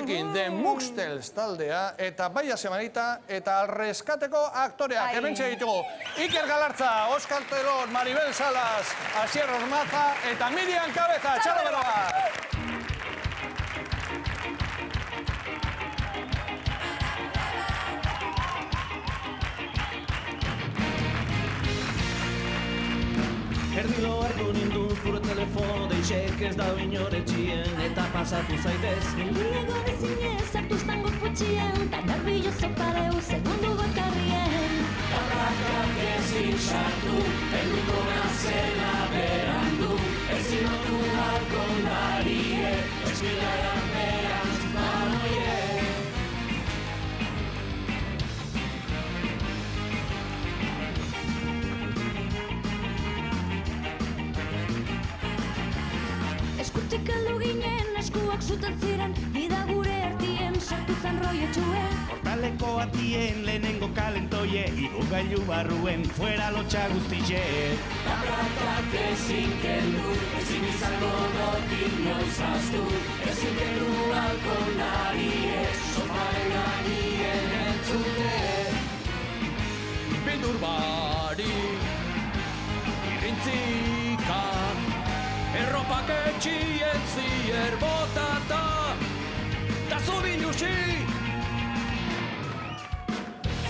gurekin The Muxtels taldea, eta Baia Semanita, eta Alreskateko aktoreak. Hementxe ditugu Iker Galartza, Oskar Telón, Maribel Salas, Asier Ormaza, eta Miriam Cabeza. Txalo bero bat! Erdilo hartu nindun zure telefono deixek ez da inoretxien eta pasatu zaitez. Gehiago bezinez hartu estango potxien, ta nervioso pareu segundu bakarrien. Kaprakak ezin sartu, helduko nazela berandu, ezin otu halko darie, eskilaran berantz banoie. Eskutik heldu ginen, eskuak zuten ziren, ida gure ertien sartu zen roietxuen. Portaleko atien lehenengo kalentoie, igogailu barruen, fuera lotxa guztize. Kaprakak ezin kendu, ezin izango dotik noiz aztu, ezin kendu halko narie, sofaren gainien entzute. Bildur barik, irrintzika, erropak etxien zier botata, da zubin jusi.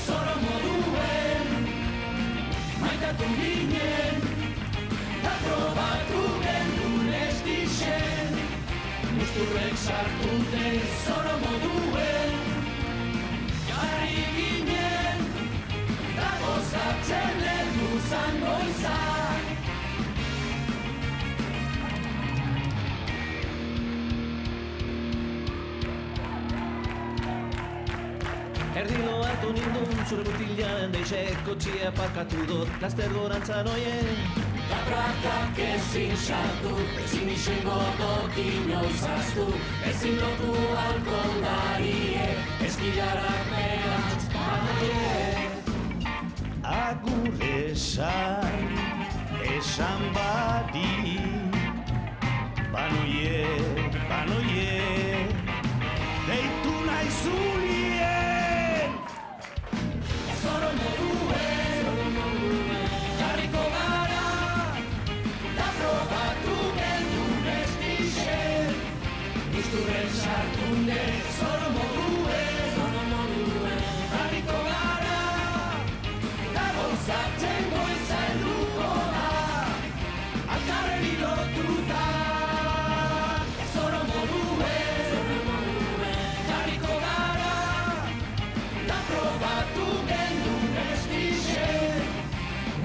Zoro moduen, maitatu ginen, da probatu gendun ez dixen, musturrek sartuten zoro moduen, jarri ginen, da gozatzen heldu zango izan. Erdilo hartu nindun zure mutilan deixek kotxia parkatu dut laster gorantzan oien. Kaprakak ezin sartu, ezin isengo doki noiz aztu, ezin lotu halko darie, eskilarak berantz banoie. Agur esan badi, banoie, deitu nahi zulien. Zoro moduen, jarriko gara, da probatu gendun ez dixen, guzturren sartunde, zoro moduen, jarriko gara, da gozatzen goiza helduko da, alkarren ilotuta. Zoro moduen, jarriko gara, da probatu gendun ez dixen,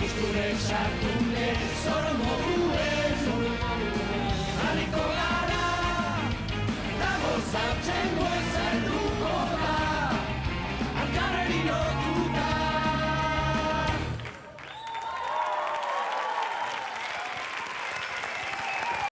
guzturren sartunde, zoro moduen.